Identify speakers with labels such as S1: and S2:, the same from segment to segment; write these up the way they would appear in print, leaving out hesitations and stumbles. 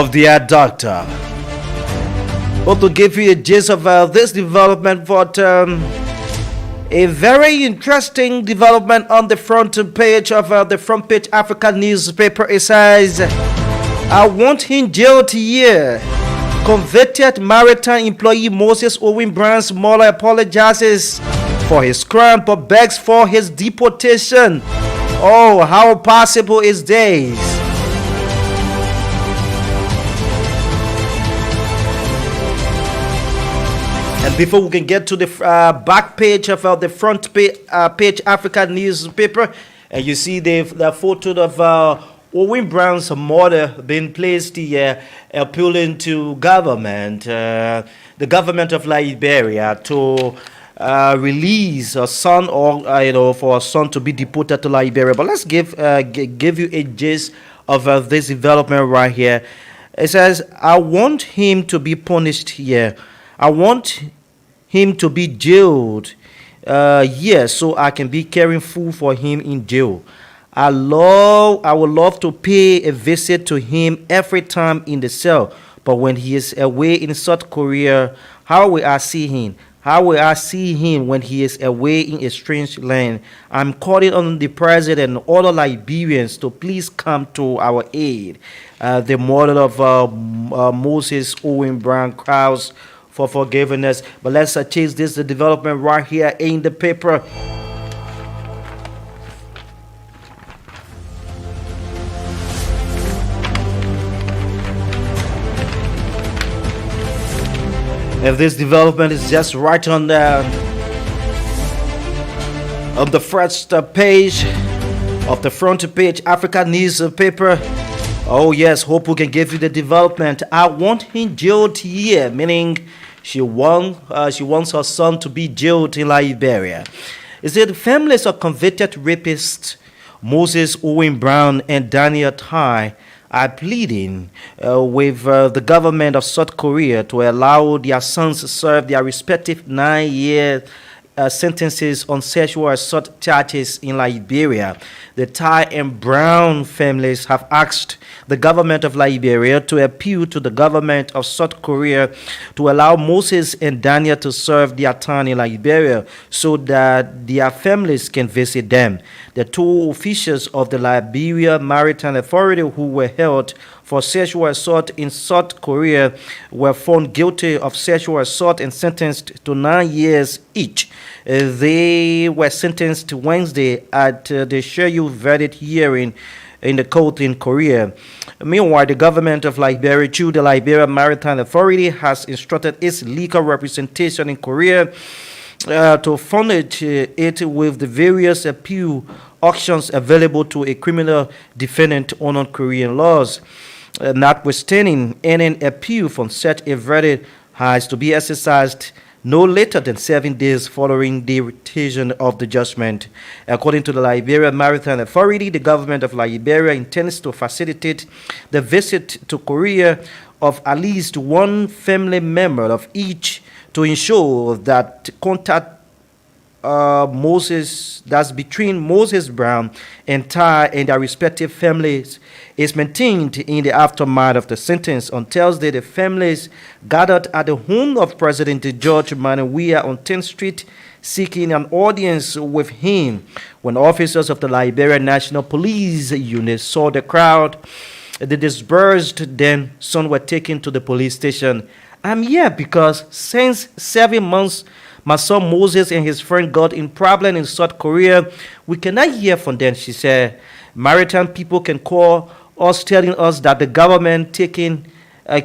S1: of the doctor. Hope to give you a gist of this development, but a very interesting development on the front page of the front page African newspaper. It says, I want him jailed here. Convicted maritime employee Moses Owen Brown's mother apologizes for his crime but begs for his deportation. Oh, how possible is this? And before we can get to the back page of the front page African newspaper, and you see the photo of Owen Brown's mother being placed here, appealing to government, the government of Liberia, to release a son, or for a son to be deported to Liberia. But let's give you a gist of this development right here. It says, I want him to be punished here. I want him to be jailed yes, so I can be caring food for him in jail. I would love to pay a visit to him every time in the cell, but when he is away in South Korea, how will I see him? How will I see him when he is away in a strange land? I'm calling on the president and other Liberians to please come to our aid. The mother of Moses Owen Brown cries for forgiveness. But let's chase this the development right here in the paper. If this development is just right on the first page of the front page African newspaper. Oh yes, hope we can give you the development. I want him jailed here, meaning she wants her son to be jailed in Liberia. Is it families of convicted rapists Moses Owen Brown and Daniel Tai are pleading with the government of South Korea to allow their sons to serve their respective 9-year sentences on sexual assault charges in Liberia. The Tai and Brown families have asked the government of Liberia to appeal to the government of South Korea to allow Moses and Daniel to serve their time in Liberia so that their families can visit them. The two officials of the Liberia Maritime Authority who were held for sexual assault in South Korea were found guilty of sexual assault and sentenced to 9 years each. They were sentenced Wednesday at the scheduled verdict hearing in the court in Korea. Meanwhile, the government of Liberia, through the Liberia Maritime Authority, has instructed its legal representation in Korea to furnish it with the various appeal options available to a criminal defendant under Korean laws. Notwithstanding, any appeal from such a verdict has to be exercised no later than 7 days following the retention of the judgment. According to the Liberia Maritime Authority, the government of Liberia intends to facilitate the visit to Korea of at least one family member of each to ensure that contact between Moses Brown and Tai and their respective families is maintained in the aftermath of the sentence. On Thursday, the families gathered at the home of President George Manawiya on 10th Street seeking an audience with him. When officers of the Liberia National Police Unit saw the crowd, they dispersed. Then some were taken to the police station. I'm here because since 7 months my son Moses and his friend got in problem in South Korea. We cannot hear from them, she said. Maritime people can call us telling us that the government taking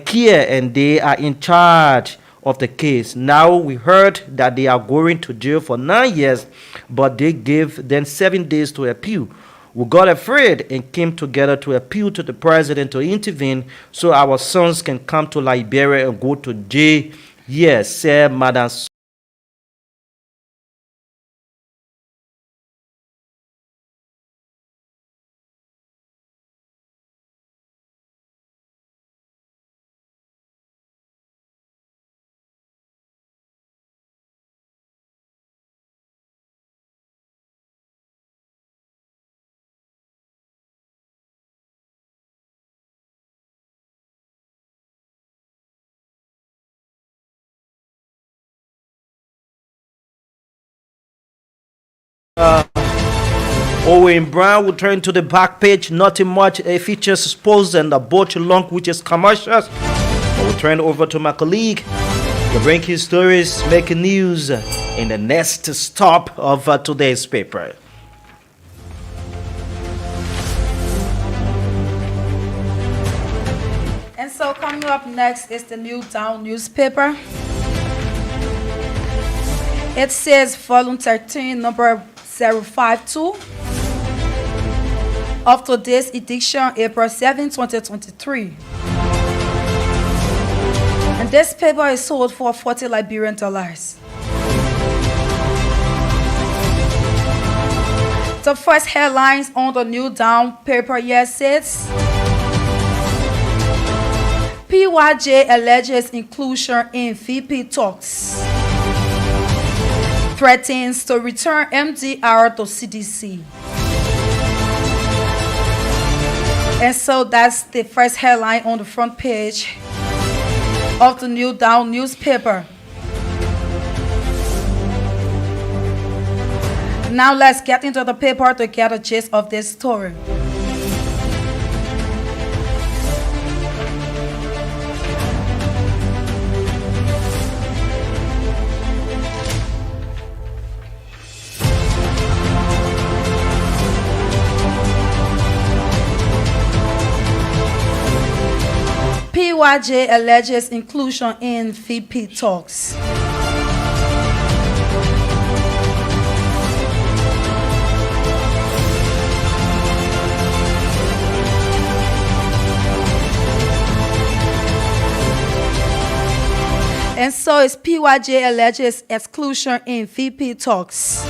S1: care and they are in charge of the case. Now we heard that they are going to jail for 9 years, but they gave them 7 days to appeal. We got afraid and came together to appeal to the president to intervene so our sons can come to Liberia and go to jail. Yes, said Madam Owen Brown will turn to the back page. Nothing much. It features sports and a boat long, which is commercials. We'll turn over to my colleague to bring his stories, making news in the next stop of today's paper.
S2: And so coming up next is the New Town newspaper. It says volume 13, number 052 of today's edition, April 7, 2023. And this paper is sold for 40 Liberian dollars. The first headlines on the New Dawn paper here says, PYJ alleges inclusion in VP talks. Threatens to return MDR to CDC. And so that's the first headline on the front page of the New Dawn newspaper. Now let's get into the paper to get a gist of this story. PYJ alleges inclusion in VP talks. And so it's PYJ alleges exclusion in VP talks.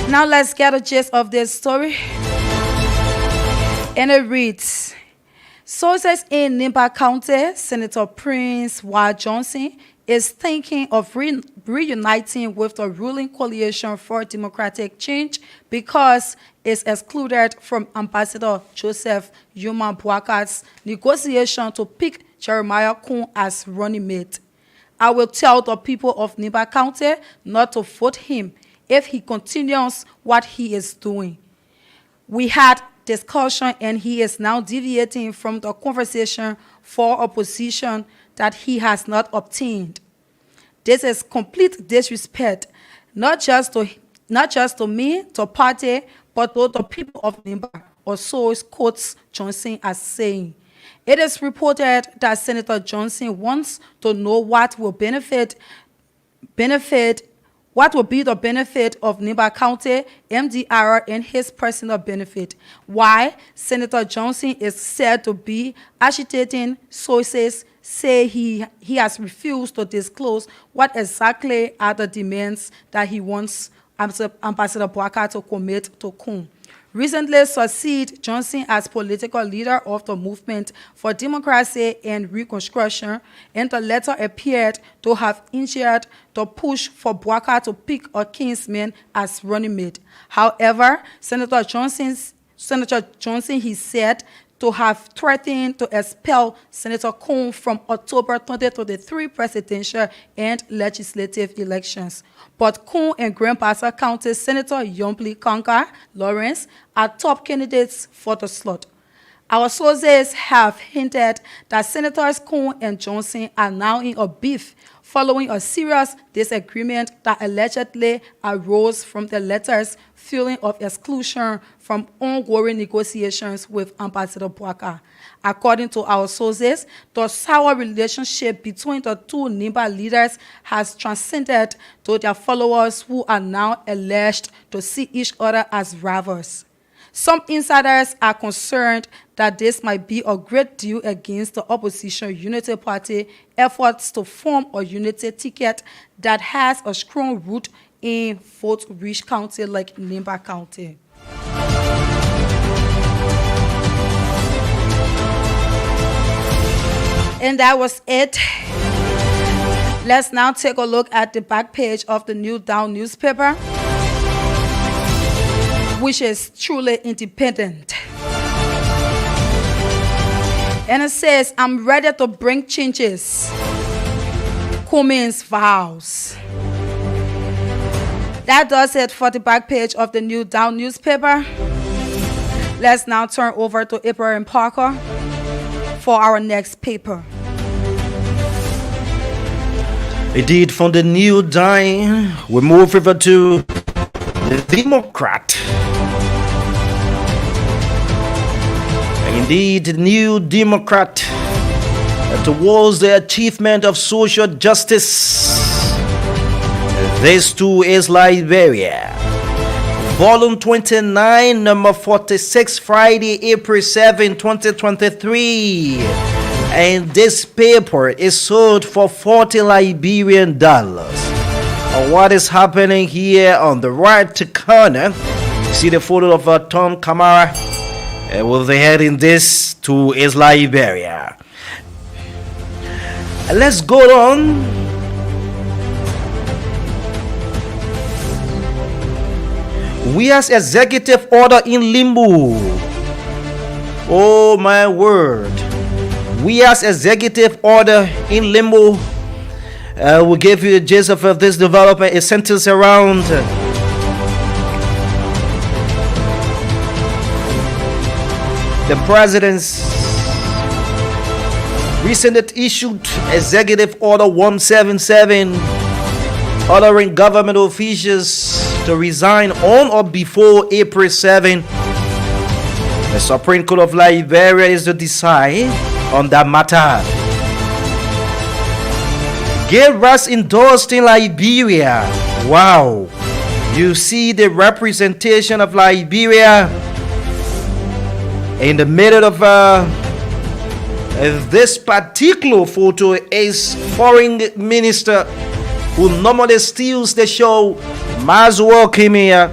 S2: Now let's get a gist of this story. And it reads, sources in Nimba County, Senator Prince Y. Johnson is thinking of reuniting with the ruling coalition for democratic change because it's excluded from Ambassador Joseph Yuma Boakar's negotiation to pick Jeremiah Kun as running mate. I will tell the people of Nimba County not to vote him if he continues what he is doing. We had discussion and he is now deviating from the conversation for a position that he has not obtained. This is complete disrespect, not just to me, to party, but to the people of Nimba, or so quotes Johnson as saying. It is reported that Senator Johnson wants to know what will be the benefit of Nimba County, MDR, and his personal benefit. Why Senator Johnson is said to be agitating sources say he has refused to disclose what exactly are the demands that he wants Ambassador Boakar to commit to Kun. Recently succeeded Johnson as political leader of the Movement for Democracy and Reconstruction, and the letter appeared to have injured the push for Boakar to pick a kinsman as running mate. However, Senator Johnson, he said, to have threatened to expel Senator Kun from October 2023 presidential and legislative elections. But Kun and Grand Bassa County Senator Yombli Kanka Lawrence are top candidates for the slot. Our sources have hinted that Senators Kun and Johnson are now in a beef following a serious disagreement that allegedly arose from the letter's feeling of exclusion from ongoing negotiations with Ambassador Boakar. According to our sources, the sour relationship between the two Nimba leaders has transcended to their followers who are now alleged to see each other as rivals. Some insiders are concerned that this might be a great deal against the opposition Unity Party efforts to form a unity ticket that has a strong root in vote-rich county like Nimba County. And that was it. Let's now take a look at the back page of the New Dawn newspaper, which is truly independent. And it says, I'm ready to bring changes. Cummins vows. That does it for the back page of the New Down newspaper. Let's now turn over to Abraham Parker for our next paper.
S1: Indeed, from the New Down, we move over to the Democrat. Indeed, the New Democrat towards the achievement of social justice. This too is Liberia. Volume 29, number 46, Friday, April 7, 2023. And this paper is sold for $40 Liberian. What is happening here on the right corner? You see the photo of Tom Kamara with the heading "This too is Liberia." Let's go on. We have executive order in limbo. Oh my word. We have executive order in limbo. We'll give you the gist of this development. It centers around the president's recently issued executive order 177, ordering government officials to resign on or before April 7. The Supreme Court of Liberia is to decide on that matter. Gay rights endorsed in Liberia. Wow. You see the representation of Liberia in the middle of this particular photo is Foreign Minister who normally steals the show, Maswell Kimia,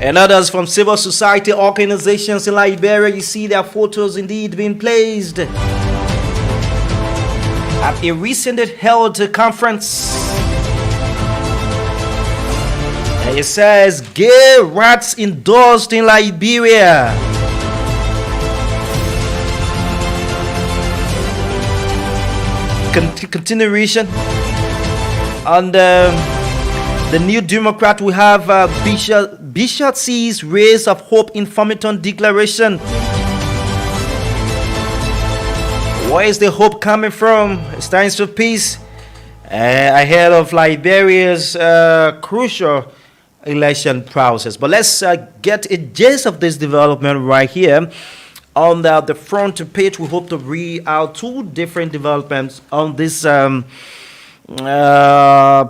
S1: and others from civil society organizations in Liberia. You see their photos indeed being placed at a recently held conference. And it says gay rights endorsed in Liberia. Continuation on the New Democrat. We have Bishop sees rays of hope in Farmington Declaration. Where is the hope coming from? It's times for peace ahead of Liberia's crucial election process. But let's get a gist of this development right here. On the front page, we hope to read out two different developments on this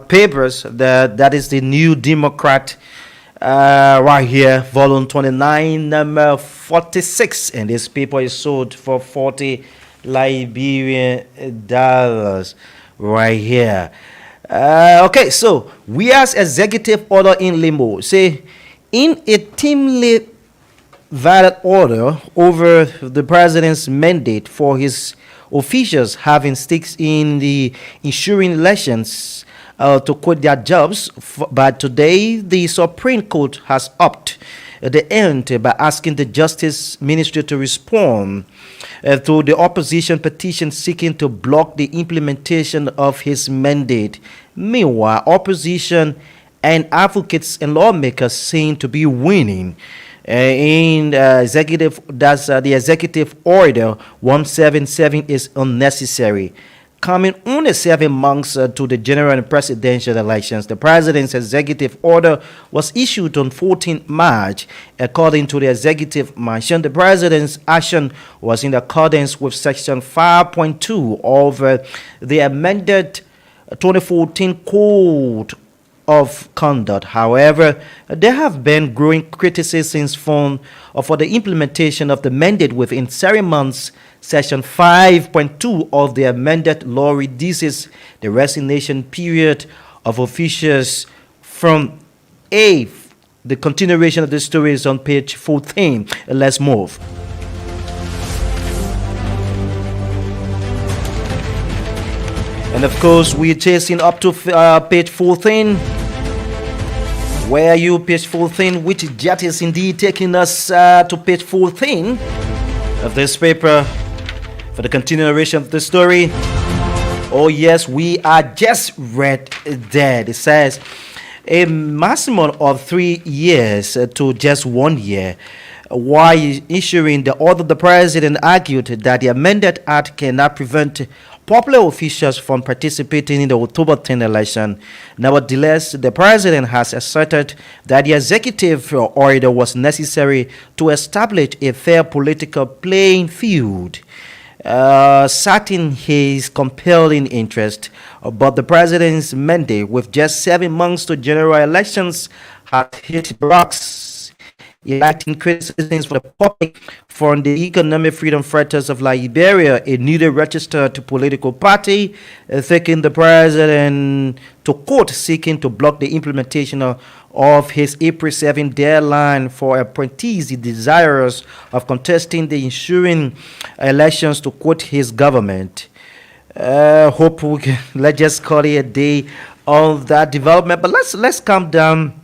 S1: papers. That is the New Democrat right here, volume 29, number 46. And this paper is sold for $40 Liberian right here. Okay, so we as executive order in limbo. Say, in a timely valid order over the president's mandate for his officials having stakes in the ensuing elections to quit their jobs. But today, the Supreme Court has upped the ante by asking the Justice Ministry to respond to the opposition petition seeking to block the implementation of his mandate. Meanwhile, opposition and advocates and lawmakers seem to be winning. The executive order 177 is unnecessary. Coming only 7 months to the general and presidential elections, the president's executive order was issued on 14 March. According to the executive mansion, the president's action was in accordance with Section 5.2 of the amended 2014 Code of Conduct. However, there have been growing criticisms for the implementation of the mandate within 7 months. Section 5.2 of the amended law reduces the resignation period of officials from A. The continuation of the story is on page 14. Let's move. And of course, we're chasing up to page 14. Where are you, page 14? Which jet is indeed taking us to page 14 of this paper for the continuation of the story. Oh, yes, we are just read that. It says a maximum of 3 years to just 1 year. While issuing the order, the president argued that the amended act cannot prevent popular officials from participating in the October 10 election. Nevertheless, the president has asserted that the executive order was necessary to establish a fair political playing field, citing his compelling interest. But the president's mandate, with just 7 months to general elections, has hit rocks, electing criticisms for the public from the economic freedom fighters of Liberia, a newly registered political party, taking the president to court seeking to block the implementation of his April 7 deadline for appointees desirous of contesting the ensuing elections to quote his government. Hope we can, let's just call it a day of that development. But let's calm down.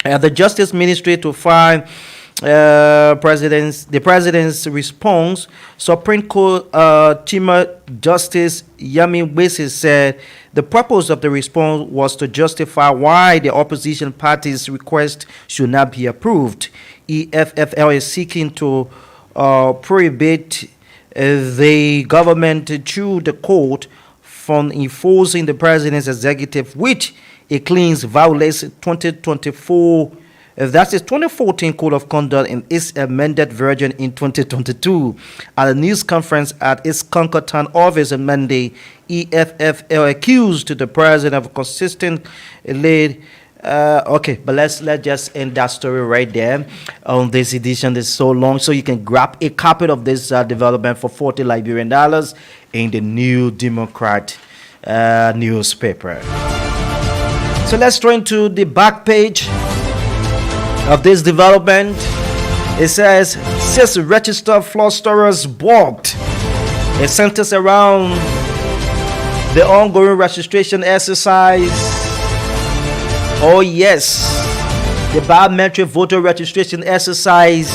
S1: The Justice Ministry to find the president's response. Supreme Court Chief Justice Yami Wese said the purpose of the response was to justify why the opposition party's request should not be approved. EFFL is seeking to prohibit the government through the court from enforcing the president's executive, which it claims violates 2024, that's its 2014 Code of Conduct in its amended version in 2022. At a news conference at its Concord Town office on Monday, EFFL accused the president of consistent lead. Okay, but let's just end that story right there on this edition. It's so long, so you can grab a copy of this development for $40 Liberian in the New Democrat newspaper. So let's turn to the back page of this development. It says 6 registered fraudsters balked. It centers around the ongoing registration exercise. Oh yes, the biometric voter registration exercise.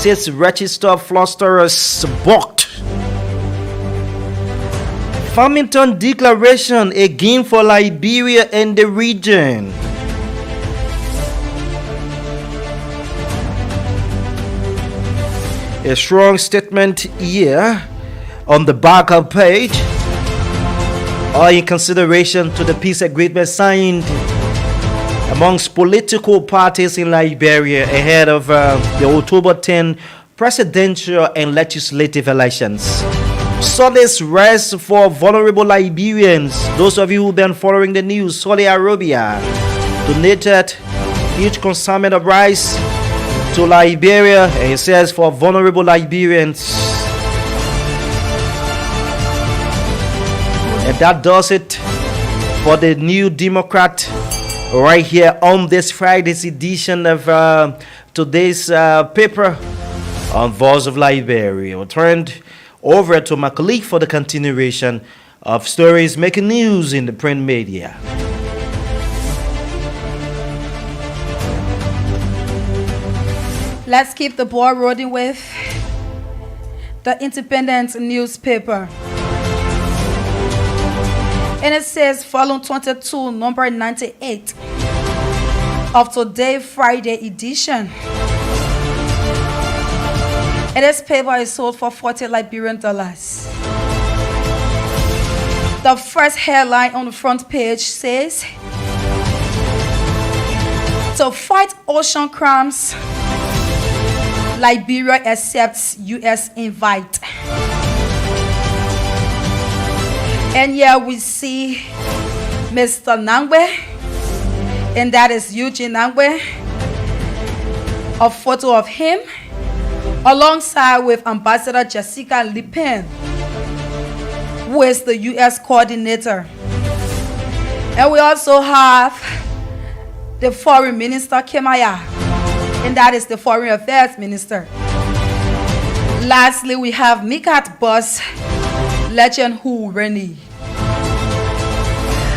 S1: 6 registered fraudsters balked. Farmington declaration again for Liberia and the region. A strong statement here on the back of page. All in consideration to the peace agreement signed amongst political parties in Liberia ahead of the October 10 presidential and legislative elections. Solace rest for vulnerable Liberians. Those of you who've been following the news, Saudi Arabia donated huge consignment of rice to Liberia, and it says for vulnerable Liberians. And that does it for the New Democrat right here on this Friday's edition of today's paper on Voice of Liberia. We turned over to my colleague for the continuation of stories making news in the print media.
S2: Let's keep the ball rolling with the Independent newspaper. And it says, volume 22, number 98 of today, Friday edition. And this paper is sold for $40 Liberian. The first headline on the front page says, to fight ocean crimes, Liberia accepts U.S. invite. And here we see Mr. Nangwe, and that is Eugene Nangwe. A photo of him alongside with Ambassador Jessica Lipen, who is the U.S. coordinator. And we also have the Foreign Minister Kemaya, and that is the Foreign Affairs Minister. Lastly, we have Mikat Boss, Legend Who Rennie.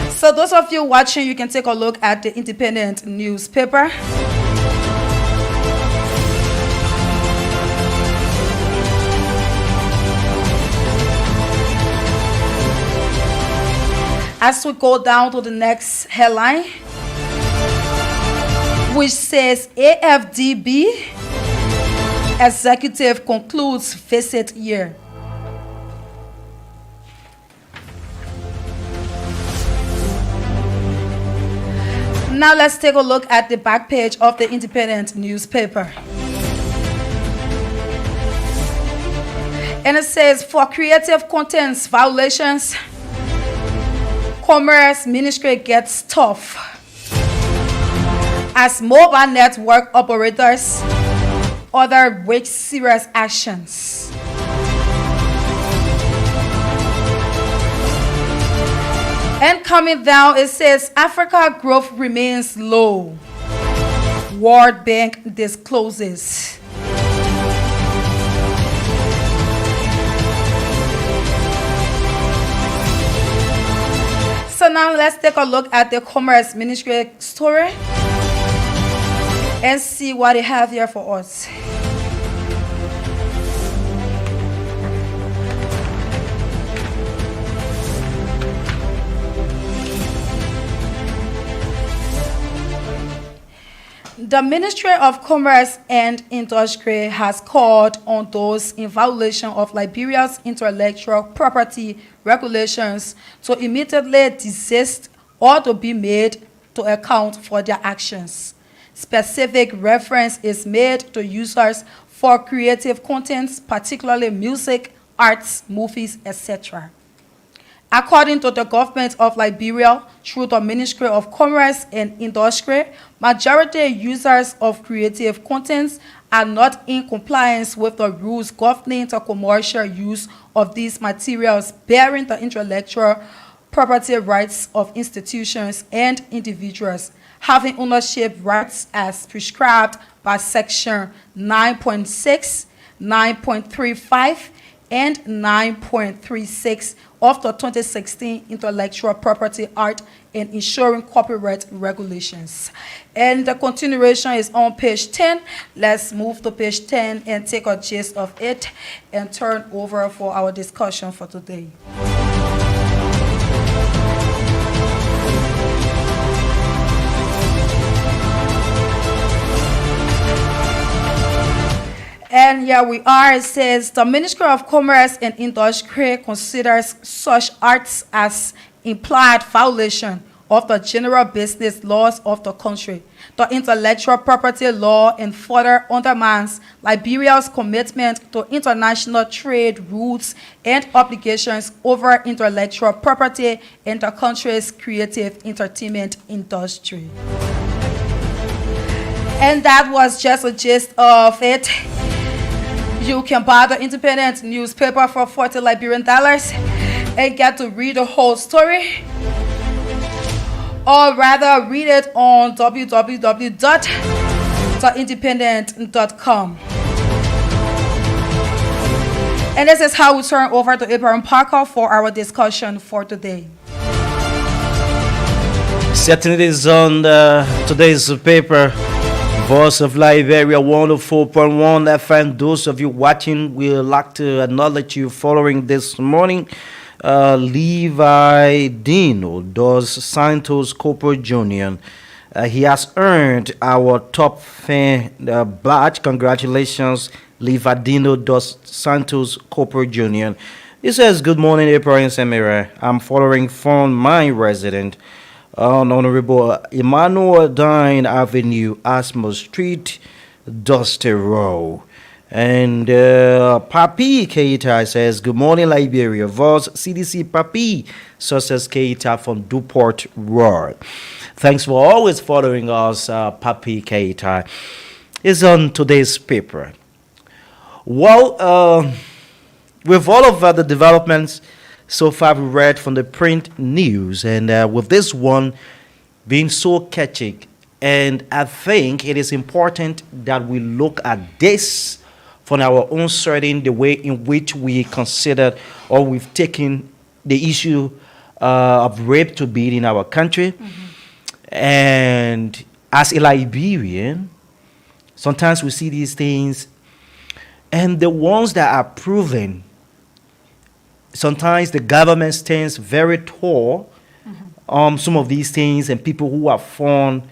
S2: So those of you watching, you can take a look at the Independent newspaper. As we go down to the next headline, which says AFDB executive concludes visit year. Now let's take a look at the back page of the Independent newspaper. And it says, for creative contents violations, Commerce Ministry gets tough as mobile network operators order with serious actions. And coming down, it says Africa growth remains low. World Bank discloses. So now let's take a look at the Commerce Ministry story and see what they have here for us. The Ministry of Commerce and Industry has called on those in violation of Liberia's intellectual property regulations to immediately desist or to be made to account for their actions. Specific reference is made to users for creative contents, particularly music, arts, movies, etc. According to the government of Liberia, through the Ministry of Commerce and Industry, majority users of creative contents are not in compliance with the rules governing the commercial use of these materials bearing the intellectual property rights of institutions and individuals, having ownership rights as prescribed by Section 9.6, 9.35, and 9.36 of the 2016 Intellectual Property Act and Ensuring Copyright Regulations. And the continuation is on page 10. Let's move to page 10 and take a gist of it and turn over for our discussion for today. And here we are. It says the Ministry of Commerce and Industry considers such acts as implied violation of the general business laws of the country, the intellectual property law, and further undermines Liberia's commitment to international trade rules and obligations over intellectual property in the country's creative entertainment industry. And that was just a gist of it. You can buy the Independent newspaper for $40 Liberian and get to read the whole story, or rather read it on www.theindependent.com. And this is how we turn over to Abraham Parker for our discussion for today.
S1: Certainly, it is on today's paper. Voice of Liberia 104.1 FM. Those of you watching, we'd like to acknowledge you following this morning. Levi Dino dos Santos Corporate Union. He has earned our top fan badge. Congratulations, Levi Dino dos Santos Corporate Union. He says, good morning, April and Samira. I'm following from my resident on Honorable Emmanuel Dine Avenue, Asmo Street, Dusty Row. And Papi Keita says, good morning, Liberia. Voice CDC Papi, Success Keita from Duport Road. Thanks for always following us, Papi Keita. Is on today's paper. Well, with all of the developments so far we read from the print news, and with this one being so catchy, and I think it is important that we look at this from our own setting, the way in which we considered or we've taken the issue of rape to be in our country. And as a Liberian, sometimes we see these things, and the ones that are proven, sometimes the government stands very tall some of these things, and people who are found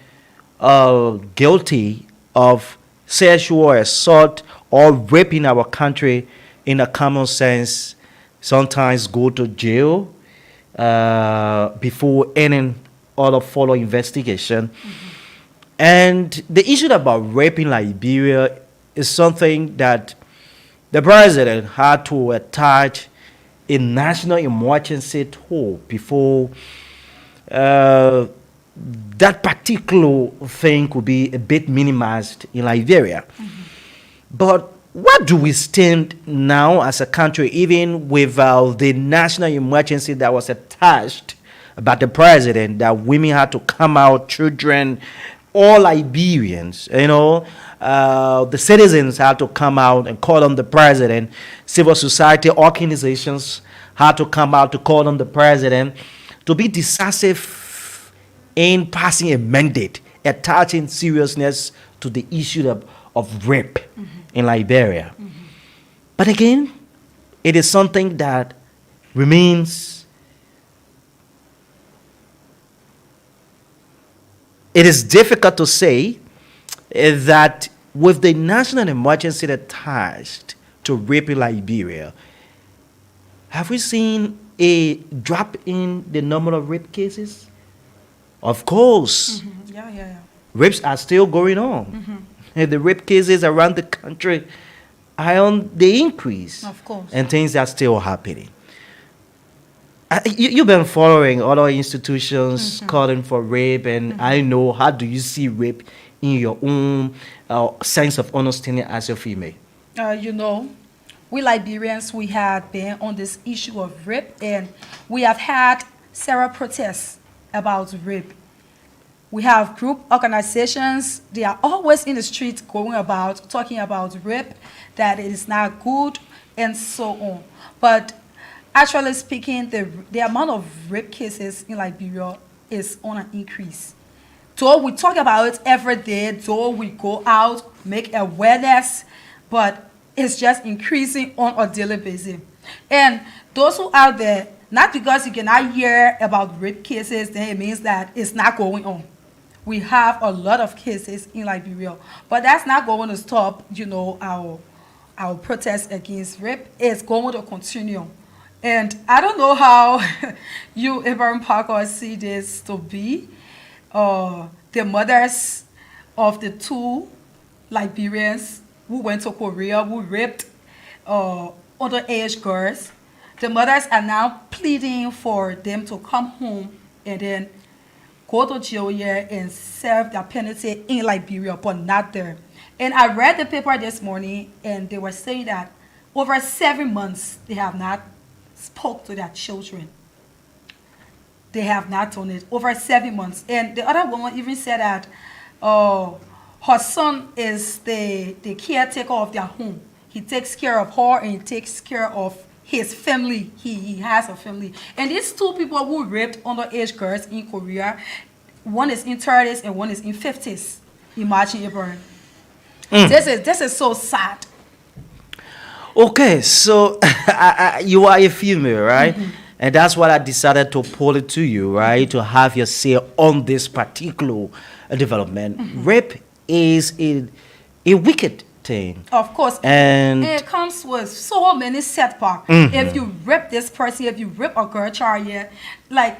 S1: guilty of sexual assault or rape in our country, in a common sense, sometimes go to jail before any other follow investigation. And the issue about rape in Liberia is something that the president had to attach a national emergency to before that particular thing could be a bit minimized in Liberia. But what do we stand now as a country, even without the national emergency that was attached by the president, that women had to come out, children, all Liberians, the citizens had to come out and call on the president. Civil society organizations had to come out to call on the president to be decisive in passing a mandate, attaching seriousness to the issue of rape in Liberia. But again, it is something that remains. It is difficult to say that with the national emergency attached to rape in Liberia, have we seen a drop in the number of rape cases? Of course.
S2: Yeah.
S1: Rapes are still going on. And the rape cases around the country are on the increase.
S2: Of course.
S1: And things are still happening. You've been following other institutions calling for rape, and I know, how do you see rape in your own sense of understanding as a female?
S2: We Liberians, we had been on this issue of rape, and we have had several protests about rape. We have group organizations, they are always in the streets going about, talking about rape, that it is not good, and so on. But actually speaking, the amount of rape cases in Liberia is on an increase. Though we talk about it every day, though we go out, make awareness, but it's just increasing on a daily basis. And those who are there, not because you cannot hear about rape cases, then it means that it's not going on. We have a lot of cases in Liberia, but that's not going to stop, our protest against rape. It's going to continue. And I don't know how you, Abraham Parker, see this to be. The mothers of the two Liberians who went to Korea, who raped underage girls, the mothers are now pleading for them to come home and then go to jail here and serve their penalty in Liberia, but not there. And I read the paper this morning, and they were saying that over 7 months, they have not spoke to their children. They have not done it over 7 months. And the other woman even said that her son is the caretaker of their home. He takes care of her and he takes care of his family. He has a family. And these two people who raped underage girls in Korea, one is in 30s and one is in 50s. Imagine, Abraham. This is so sad.
S1: Okay, so you are a female, right? And that's what I decided to pull it to you, right? To have your say on this particular development. Rape is a wicked thing.
S2: Of course. And it comes with so many setbacks. If you rape this person, if you rape a girl child, like,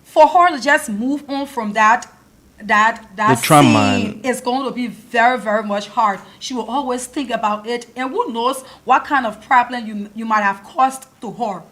S2: for her to just move on from that
S1: trauma
S2: scene is going to be very, very much hard. She will always think about it, and who knows what kind of problem you might have caused to her.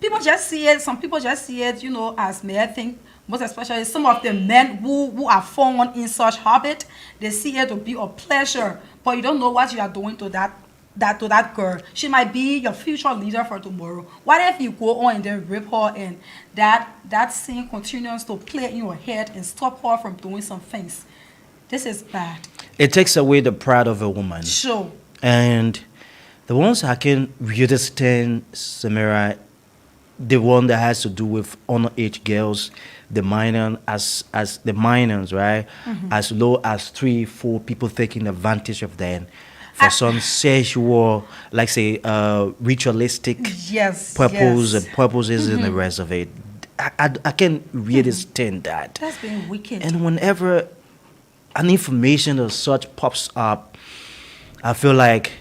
S2: People just see it, some people just see it, as may I think, most especially some of the men who are found in such habit, they see it to be a pleasure, but you don't know what you are doing to that girl. She might be your future leader for tomorrow. What if you go on and then rape her, and that scene continues to play in your head and stop her from doing some things? This is bad.
S1: It takes away the pride of a woman.
S2: Sure.
S1: And the ones I can really understand, Samira, the one that has to do with underage girls, the minor as the minors, right? As low as 3-4 people taking advantage of them for some sexual, like say, ritualistic purposes and the rest of it. I can't really stand that.
S2: That's being wicked.
S1: And whenever an information of such pops up, I feel like,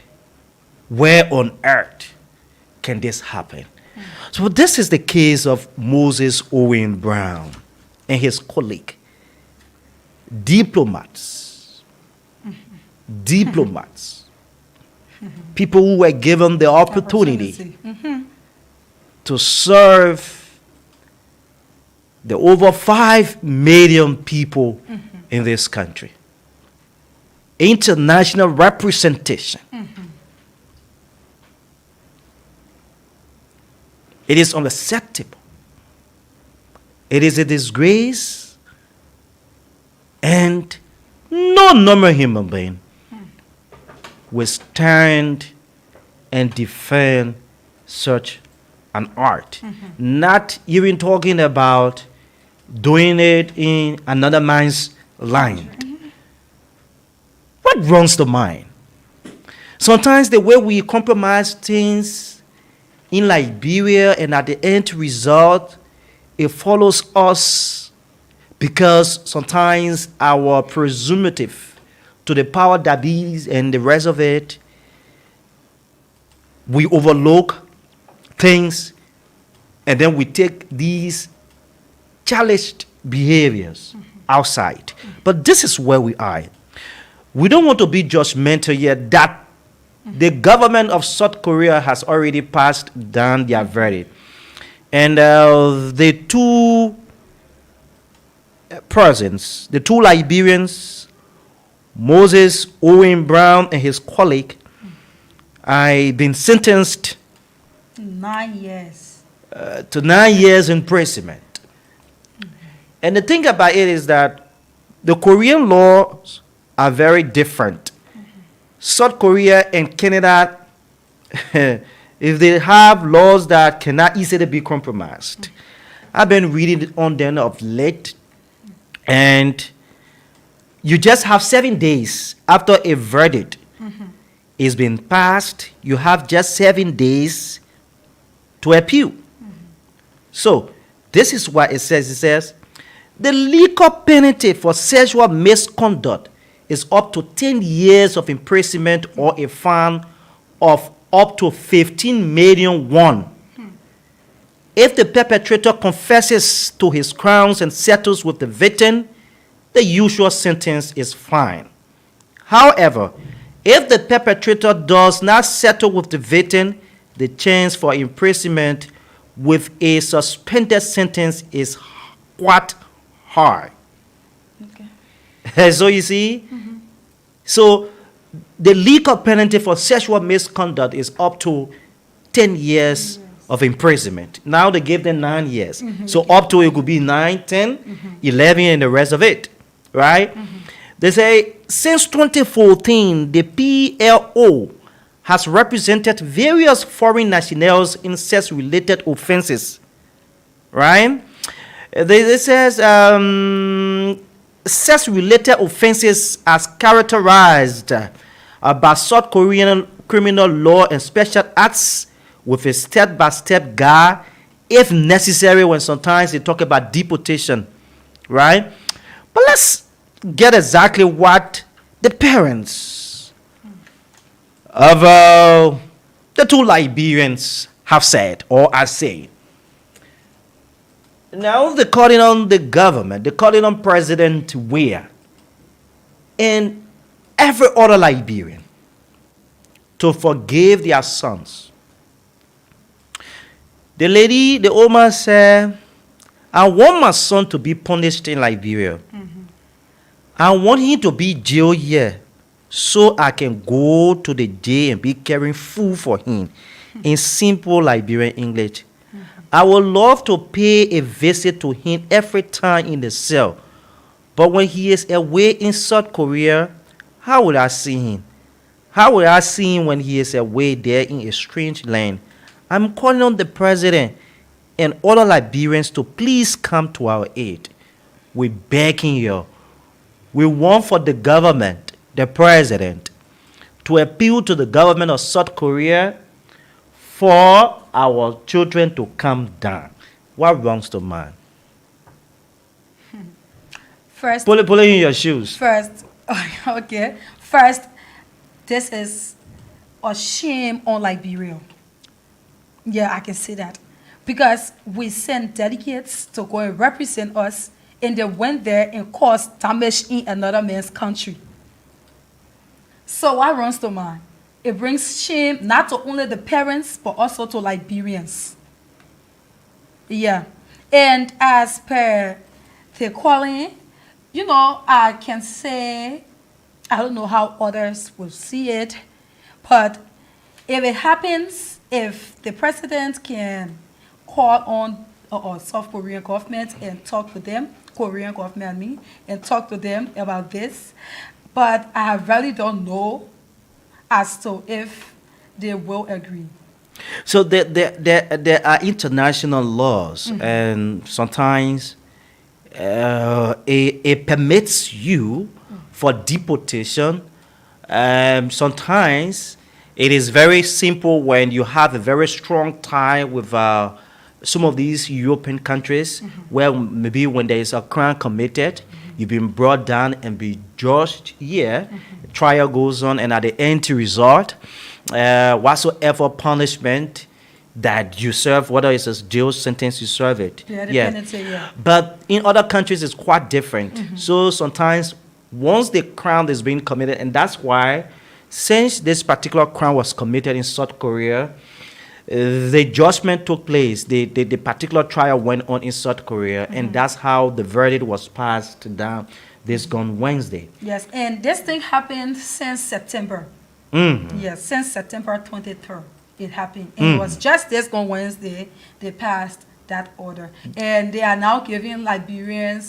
S1: where on earth can this happen? So this is the case of Moses Owen Brown and his colleague, diplomats, people who were given the opportunity to serve the over 5 million people in this country. International representation. It is unacceptable. It is a disgrace, and no normal human being will stand and defend such an art. Not even talking about doing it in another man's land. What runs the mind? Sometimes the way we compromise things in Liberia, and at the end result, it follows us because sometimes our presumptive to the power that be and the rest of it, we overlook things, and then we take these challenged behaviors outside. But this is where we are. We don't want to be judgmental yet that the government of South Korea has already passed down their verdict. And the two persons, the two Liberians, Moses Owen Brown and his colleague, I've been sentenced
S2: 9 years.
S1: to 9 years imprisonment. And the thing about it is that the Korean laws are very different. South Korea and Canada, if they have laws that cannot easily be compromised. I've been reading on them of late, and you just have 7 days after a verdict is been passed. You have just 7 days to appeal. So this is what it says. It says the legal penalty for sexual misconduct is up to 10 years of imprisonment or a fine of up to 15 million won. If the perpetrator confesses to his crimes and settles with the victim, the usual sentence is fine. However, if the perpetrator does not settle with the victim, the chance for imprisonment with a suspended sentence is quite high. So you see, so the legal penalty for sexual misconduct is up to 10 years of imprisonment. Now they give them 9 years. So up to it could be 9, 10, 11, and the rest of it, right? They say since 2014, the PLO has represented various foreign nationals in sex-related offenses, right? They says sex-related offenses as characterized by South Korean criminal law and special acts with a step-by-step guide, if necessary, when sometimes they talk about deportation, right? But let's get exactly what the parents of the two Liberians have said or are saying. Now they're calling on the government, they're calling on President Weah and every other Liberian to forgive their sons. The lady, the woman said, I want my son to be punished in Liberia. I want him to be jailed here so I can go to the jail and be carrying food for him in simple Liberian English. I would love to pay a visit to him every time in the cell. But when he is away in South Korea, how will I see him? How will I see him when he is away there in a strange land? I'm calling on the president and other Liberians to please come to our aid. We're begging you. We want for the government, the president, to appeal to the government of South Korea for our children to come down. What wrongs the man?
S2: First,
S1: Pull it in your shoes.
S2: first, okay. First, this is a shame on Liberia. Yeah, I can say that. Because we sent delegates to go and represent us, and they went there and caused damage in another man's country. So what runs to mind? It brings shame not to only the parents, but also to Liberians. Yeah. And as per the calling, I can say, I don't know how others will see it, but if it happens, if the president can call on South Korean government and talk to them, Korean government I mean, and talk to them about this, but I really don't know as to if they will agree.
S1: So there are international laws, and sometimes it permits you for deportation. Sometimes it is very simple when you have a very strong tie with some of these European countries, where maybe when there is a crime committed, you've been brought down and be judged here. Trial goes on, and at the end result, whatsoever punishment that you serve, whether it's a jail sentence, you serve it.
S2: Yeah, the penalty, yeah.
S1: But in other countries, it's quite different. So sometimes, once the crime is being committed, and that's why, since this particular crime was committed in South Korea, the judgment took place. The particular trial went on in South Korea, and that's how the verdict was passed down this gone Wednesday.
S2: Yes, and this thing happened since September. Yes, since September 23rd, it happened. And it was just this gone Wednesday they passed that order. And they are now giving Liberian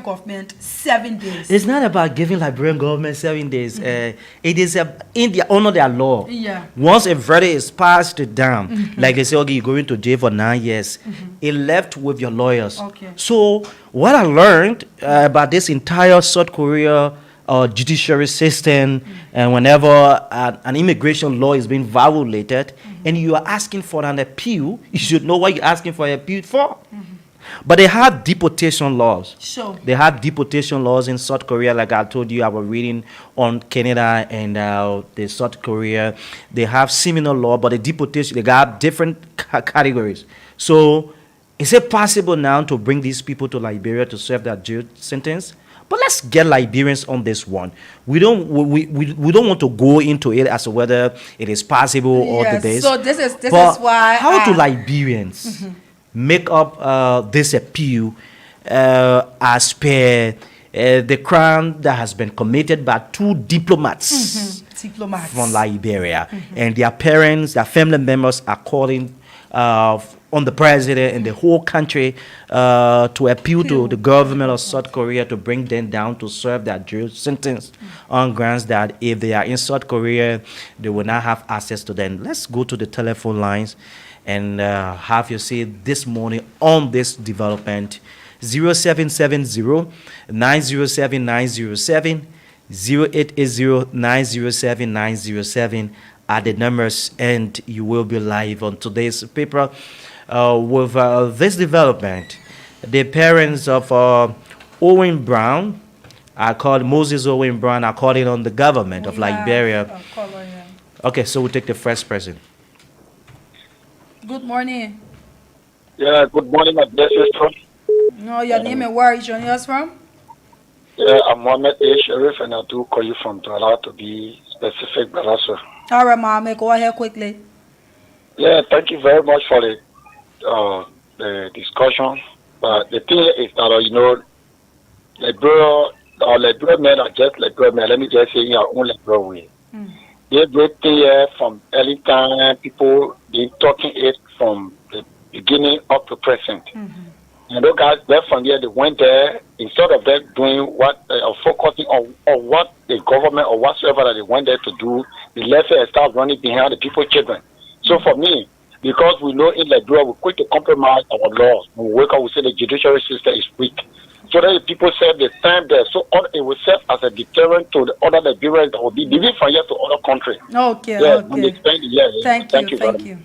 S2: government 7 days.
S1: It's not about giving Liberian government 7 days. It is in their honor their law.
S2: Yeah.
S1: Once a verdict is passed down, like they say, okay, you're going to jail for 9 years. It left with your lawyers.
S2: Okay.
S1: So what I learned about this entire South Korea judiciary system, and whenever an immigration law is being violated, and you are asking for an appeal, you should know what you're asking for an appeal for. But they have deportation laws.
S2: Sure.
S1: They have deportation laws in South Korea, like I told you. I was reading on Canada and the South Korea. They have similar law, but the deportation, they got different categories. So is it possible now to bring these people to Liberia to serve their jail sentence? But let's get Liberians on this one. We don't want to go into it as to whether it is possible or
S2: Yes,
S1: this.
S2: so this is
S1: But
S2: why
S1: how do Liberians make up this appeal as per the crime that has been committed by 2 diplomats from Liberia, and their parents, their family members are calling on the president and the whole country to appeal to the government of South Korea to bring them down to serve their jail sentence on grounds that if they are in South Korea, they will not have access to them. Let's go to the telephone lines and have you say this morning on this development. 0770 907 907 0880 907 907 are the numbers, and you will be live on today's paper with this development. The parents of Owen Brown are called Moses Owen Brown are calling on the government of Liberia. Okay, so we'll take the first person.
S2: Good morning.
S3: Yeah, good morning, my blessed from.
S2: No, your name and where are you joining us from?
S3: Yeah, I'm Mohammed A. Sharif, and I do call you from Douala to be specific, but also.
S2: All right, Mohammed, go ahead quickly.
S3: Yeah, thank you very much for the discussion. But the thing is that, Liberia men are just Liberia men. Let me just say in our own Liberia way. They break here from early time, people been talking it from the beginning up to present. And those guys, they're from here, they went there, instead of them doing what, or focusing on what the government or whatsoever that they went there to do, they left here and start running behind the people's children. So for me, because we know in Liberia, we're quick to compromise our laws. When we wake up, we say the judiciary system is weak. So that the people serve the time there, so it will serve as a deterrent to the other Liberians that will be living from here to other countries.
S2: Okay,
S3: yeah,
S2: okay.
S3: Thank you.
S2: Thank you.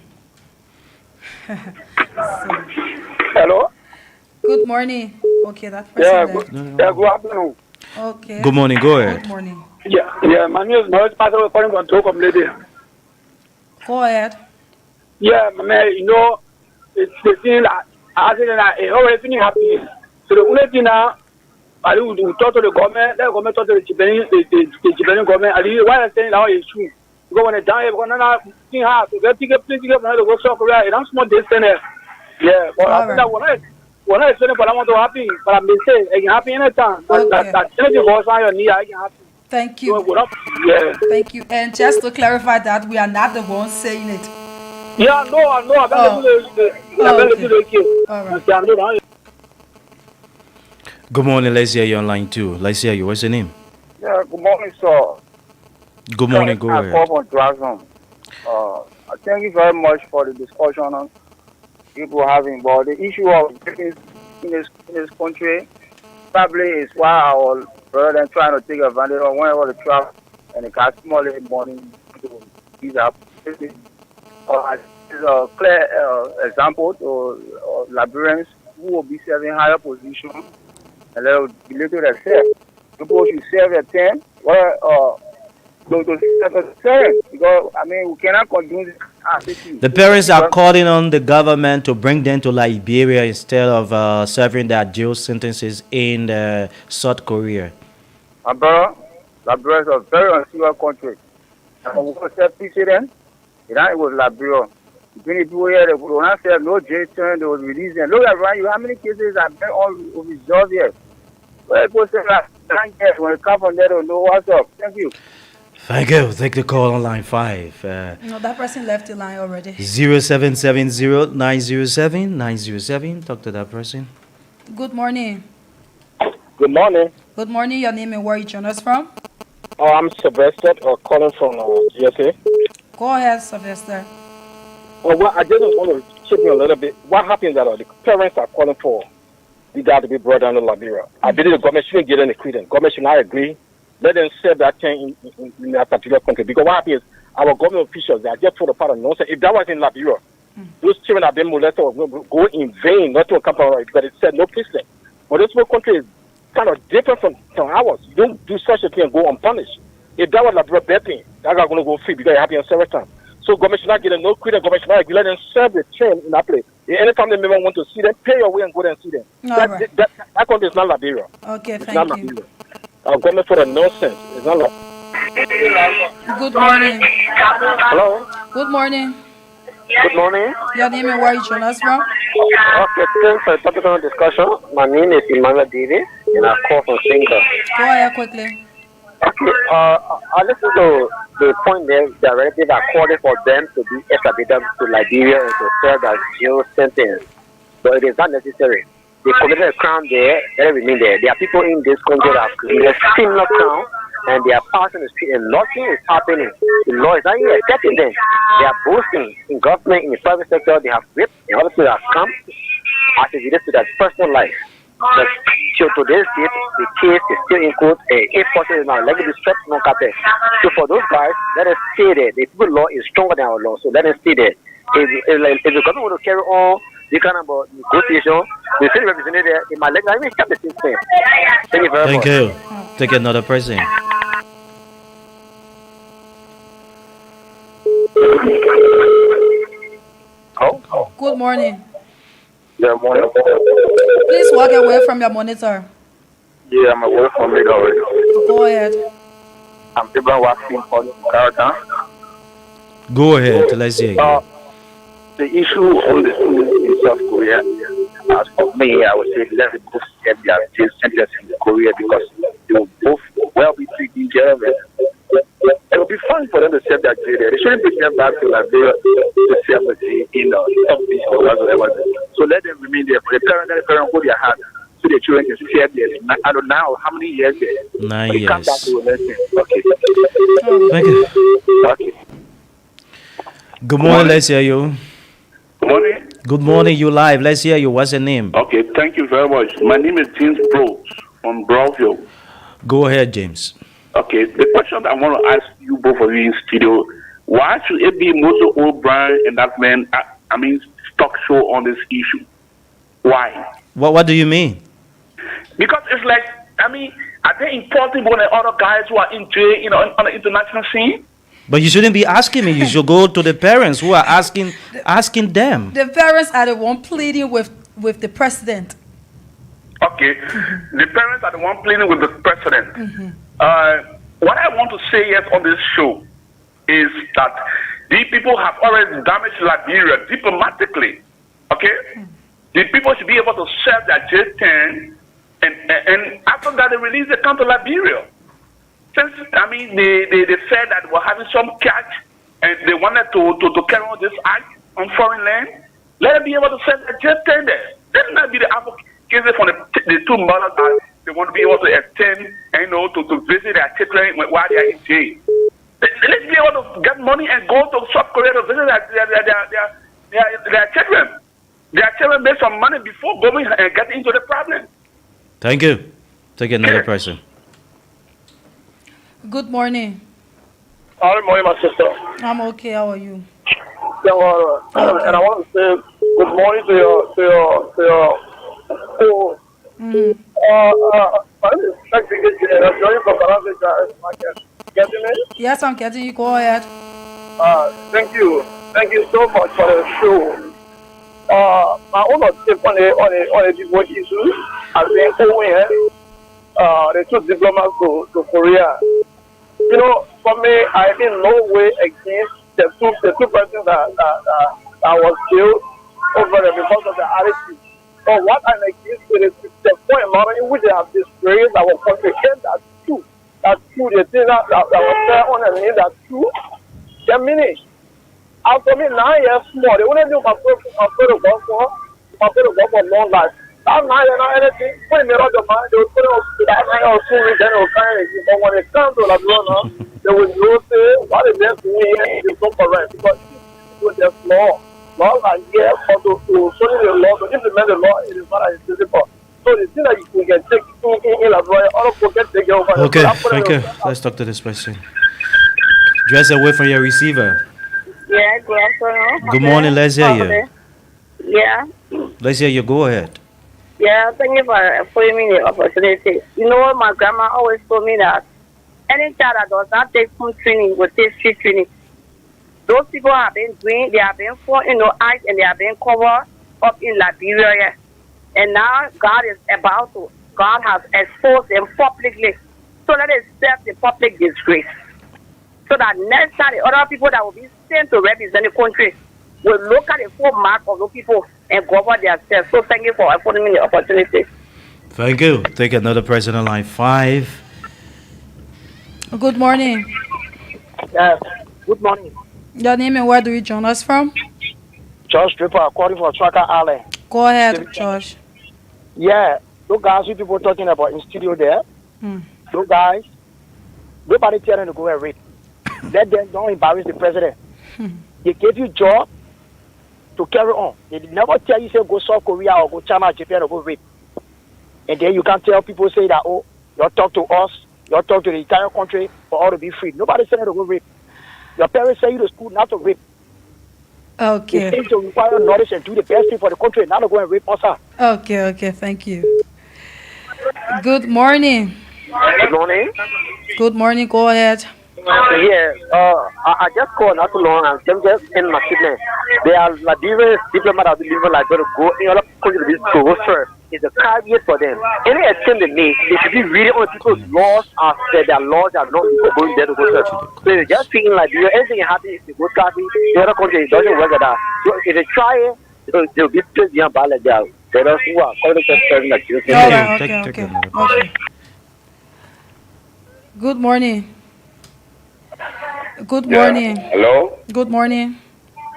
S2: So,
S3: Hello?
S2: good morning. Okay, that
S3: Yeah,
S2: person left.
S3: good afternoon.
S2: Okay.
S1: Good morning. Go ahead.
S2: Good morning.
S3: Yeah, my name is Maurice Pastor calling from Tocom Lady.
S2: Go ahead.
S3: Yeah, my man, it's the thing that I said that everything happening. So the only thing now, I will talk to the government, let the government talk to the Japanese government. I really why I'm saying that is true. Because when they down here, because now thing happen, they pick up, the workshop around, and I'm small distance. Yeah, but I think that when I explain what I want to happen, but I'm saying it can happen anytime. That anything goes on your knee, it can happen.
S2: Thank you.
S3: Yeah.
S2: Thank you. And just to clarify that we are not the ones saying it.
S3: Yeah, I know. I've been
S2: All right.
S1: Good morning. Let's hear you online too. Let's hear you. What's your name?
S3: Yeah, good morning, sir.
S1: Good morning. Go ahead.
S3: I call from Dragon. I thank you very much for the discussion people having, but the issue of in this country probably is why our brother trying to take advantage of whenever they travel and they got small money to these up. This is a clear example to Liberians who will be serving higher position and they will be little themselves. People should serve their time. Because I mean we cannot continue this attitude.
S1: The parents are calling on the government to bring them to Liberia instead of serving their jail sentences in South Korea.
S3: My brother, Liberia is a very unsecure country. And when we go serve president, it was Liberia. Many people here, they will not serve no jail term, they will release them. Look around you, how many cases have been unresolved here? Well, people say that, when they come from there, they will know what's up. Thank you.
S1: Thank you. Take the call on line 5.
S2: No, that person left the line already.
S1: 0770-907-907. Talk to that person.
S2: Good morning.
S3: Good morning.
S2: Good morning. Your name and where you join us from?
S3: I'm Sylvester, calling from USA.
S2: Go ahead, Sylvester.
S3: Well, I just want to chip in a little bit. What happens that the parents are calling for the guy to be brought down to Liberia? I believe the government shouldn't get any credence. Government should not agree. Let them serve that thing in that particular country. Because what happens is our government officials, they are just for the part of nonsense. If that was in Liberia, those children have been molested or go in vain, not to a company, because it said no prison. But this whole country is kind of different from ours. You don't do such a thing and go unpunished. If that was Liberia betting, that guy going to go free because it happened in several times. So government should not get no credit. Government should not agree. Let them serve the term in that place. If any family member want to see them, pay your way and go there and see them. That country is not Liberia.
S2: Okay,
S3: it's
S2: thank
S3: not
S2: you.
S3: Liberia. Our government for the nonsense. It's not like.
S2: Good morning.
S3: Hello.
S2: Good morning.
S3: Good morning.
S2: Your name and where you join us from?
S3: Okay, thanks for the topical discussion. My name is Emmanuel Davis, and I call from Singa.
S2: Go ahead quickly.
S3: Okay, I listen to the point there. The relatives are calling for them to be extradited to Liberia and to serve as jail sentence, but it is not necessary. They committed a crime there, let it remain there. There are people in this country that have committed a similar crime, and they are passing the street, and nothing is happening. The law is not even accepting them. They are boasting in government, in the private sector. They have raped, and other people have come as it relates to their personal life. But till today's date, the case is still in court. If possible, now let it be stripped non cartel. So for those guys, let us stay there. The people law is stronger than our law, so let us stay there. If the government want to carry on this kind of negotiation, the same representative there, it might let me stop the system. Thank you very much.
S1: Thank you. Take another person.
S3: Oh.
S2: Good morning.
S3: Good morning.
S2: Please walk away from your monitor.
S3: Yeah, I'm away from it already.
S2: Go ahead.
S3: I'm Ibrahim Wasim on Karadan.
S1: Go ahead. Let's hear you.
S3: The issue on the students in South Korea, as for me, I would say let them both get their jail sentence in Korea because they will both well be treated in jail. It will be fine for them to serve their jail there. They shouldn't bring them back to Liberia to serve the jail in some beach or whatever. So let them remain there. For the parent hold their hand so the children can serve there. I don't know how many years there.
S1: 9
S3: When it comes back
S1: years.
S3: to election. Okay.
S1: Thank you.
S3: Okay.
S1: Good morning. Let's hear you.
S4: Good morning.
S1: Good morning. You live. Let's hear you. What's your name?
S4: Okay, thank you very much. My name is James Brooks from Brownfield.
S1: Go ahead, James.
S4: Okay, the question that I want to ask you both of you in studio, why should it be Moses O'Brien and that man, talk show on this issue. Why?
S1: What do you mean?
S4: Because it's like, I mean, are they important more than other guys who are in jail, on the international scene?
S1: But you shouldn't be asking me. You should go to the parents who are asking them.
S2: The parents are the one pleading with the president.
S4: Okay, the parents are the one pleading with the president. What I want to say yes on this show is that these people have already damaged Liberia diplomatically. Okay, the people should be able to serve their jail term, and after that they release the come to Liberia. Since I mean they said that we're having some catch and they wanted to carry on this act on foreign land, let them be able to serve their jail term there. Let not be the advocacy from the two mothers that they want to be able to attend and to visit their children while they are in jail. Let's be able to get money and go to South Korea to visit their children. Their children make some money before going and getting into the problem.
S1: Thank you. Take another person.
S2: Good morning.
S5: Good morning, my sister.
S2: I'm okay. How are you?
S5: Yeah, well, and I want to say good morning to your host. My name is joining from Canada. Getting me?
S2: Yes, I'm getting you. Go ahead.
S5: Thank you so much for the show. My own tip on the people issue has been owing the two diplomats to Korea. For me, I'm in no way against the two persons that was killed over there because of the attitude. But what I'm against is the point in which they have disgraced our country. And that's true. That's true. The thing that was there on the name, that's true. The minute. After me, 9 years more, they wouldn't do my protocol for long life. That 9 years, not anything. When they the mind, they will put it up to that 9 or 2 weeks, then they will find it. But when it comes to Labrona, they will know, say, what is this doing is so correct. Because with the law, laws are here for to study the law, to implement the law, it is not as simple. So the thing that you can take in Labrona, all of forget take over.
S1: Okay, thank you. Let's talk to this person. Dress away from your receiver.
S6: Yeah, good afternoon.
S1: Good morning, let's hear you.
S6: Yeah.
S1: Let's hear you. Go ahead.
S6: Yeah, thank you for giving me the opportunity. You know what, my grandma always told me that any child that does not take food training will take street training. Those people have been fought in the eyes and they have been covered up in Liberia. And now God has exposed them publicly. So let us accept the public disgrace. So that next time the other people that will be sent to represent the country will look at the full mark of those people and govern themselves. So thank you for affording me the opportunity.
S1: Thank you. Take another person on line 5.
S2: Good morning.
S5: Yes. Good morning.
S2: Your name and where do you join us from?
S5: Josh Draper, calling for Tracker Island.
S2: Go ahead, Josh.
S5: Yeah, those guys you people talking about in studio there, those guys, nobody tell them to go and read. Let them don't embarrass the president. They gave you job to carry on. They never tell you say go South Korea or go China, Japan or go rape. And then you can't tell people say that, oh, you talk to us, you talk to the entire country for all to be free. Nobody said to go rape. Your parents send you to school not to rape.
S2: Okay.
S5: They say to require knowledge and do the best thing for the country, not to go and rape us.
S2: Okay, thank you. Good morning.
S5: Good morning.
S2: Good morning, go ahead.
S5: Yeah, I just called not too long and them just in my statement. They are Liberian diplomats that believe like going to go in other countries to go first. It's a caveat for them. Any attempt they make, they should be reading on people's laws and say their laws are not going there to go first. So they're just feeling like anything happens if they go traffic, the other country it doesn't work at that. So if they try it, they'll be just beyond balance there. There are who are calling themselves like you.
S2: Okay. Good morning. Good morning.
S7: Hello?
S2: Good morning.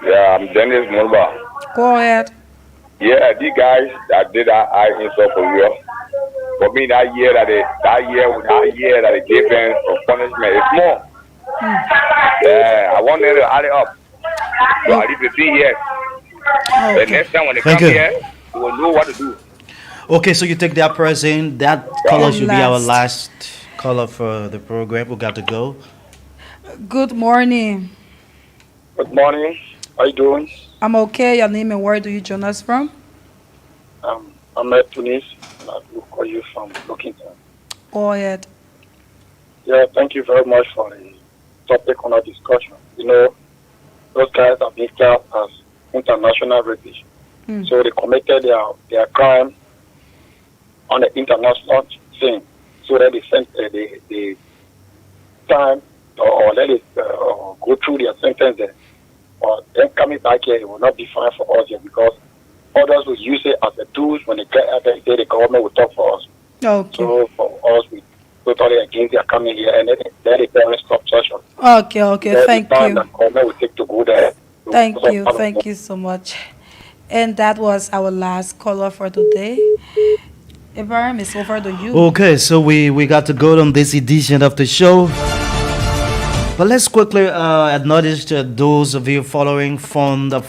S7: Yeah, I'm Dennis Mulba.
S2: Go ahead.
S7: Yeah, these guys that did that in South Korea. For me, that year that they gave them for punishment is more. Yeah, I want them to add it up. So at least 15 years. The next time when they come here, they will know what to do.
S1: Okay, so you take that person. That caller should be our last caller for the program. We got to go.
S2: Good morning.
S3: Good morning. How you doing?
S2: I'm okay. Your name and where do you join us from?
S3: I'm at Tunis, and I will call you from Lockington.
S2: Go ahead.
S3: Yeah, thank you very much for the topic on our discussion. You know, those guys have been classed as international rapists. So they committed their crime on the international scene. So that they sent the time or let it go through their sentence there. But then coming back here, it will not be fine for us here because others will use it as a tool when they say the government will talk for us.
S2: Okay.
S3: So for us, we totally against their coming here and then the parents stop session.
S2: Okay. Thank you.
S3: The government will take to go there.
S2: Thank you so much. And that was our last caller for today. Ibrahim, it's over to you.
S1: Okay, so we got to go on this edition of the show. But let's quickly acknowledge those of you following from the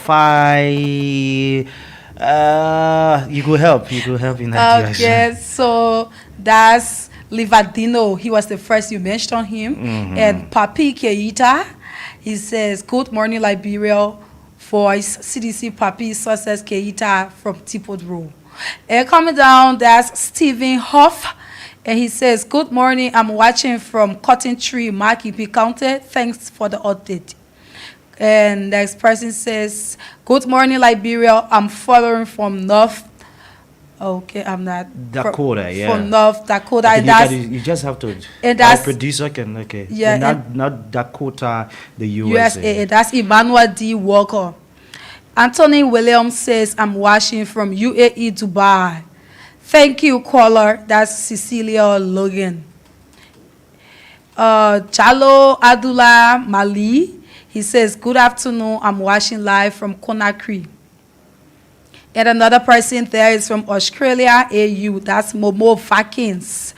S1: you could help in that direction.
S2: Okay, so that's Livadino. He was the first you mentioned him. And Papi Keita, he says, good morning, Liberia voice, CDC Papi Success Keita from Tipod Row. And coming down, that's Stephen Hoff. And he says, good morning, I'm watching from Cotton Tree, Makipi County. Thanks for the update. And next person says, good morning, Liberia. I'm following from North. Okay, I'm not.
S1: Dakota,
S2: From North Dakota.
S1: Okay, you just have to.
S2: And
S1: our
S2: that's.
S1: producer can, okay.
S2: Yeah.
S1: Not Dakota, the USA.
S2: That's Emmanuel D. Walker. Anthony Williams says, I'm watching from UAE, Dubai. Thank you, caller. That's Cecilia Logan. Jalo Adula Mali. He says, good afternoon. I'm watching live from Conakry. And another person there is from Australia, AU. That's Momo Vakins.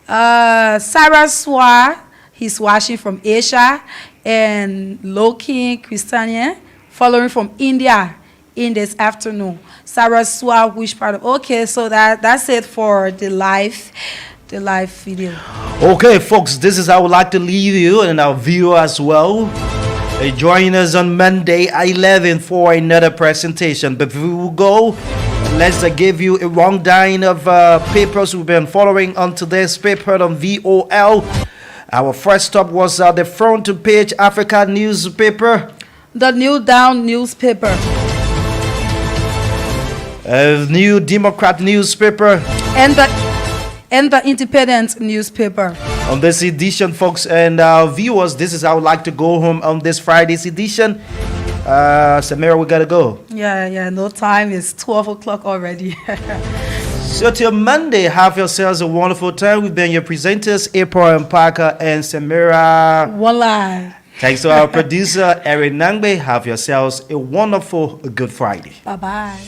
S2: Sarah Swa, he's watching from Asia. And Loki Christiania, following from India in this afternoon. Sarah Swa, which part of... Okay, so that's it for the live video.
S1: Okay, folks, this is how I would like to leave you and our viewer as well. Join us on Monday at 11 for another presentation. But before we go, let's give you a rundown of papers we've been following on today's paper on VOL. Our first stop was the front page Africa newspaper.
S2: The New Down newspaper.
S1: New Democrat newspaper.
S2: And the Independent newspaper.
S1: On this edition, folks and viewers, this is how I would like to go home on this Friday's edition. Samira, we gotta go.
S2: Yeah, no time. It's 12 o'clock already.
S1: So till Monday, have yourselves a wonderful time. We've been your presenters, April and Parker and Samira.
S2: One line.
S1: Thanks to our producer, Erin Nangbe. Have yourselves a wonderful Good Friday.
S2: Bye-bye.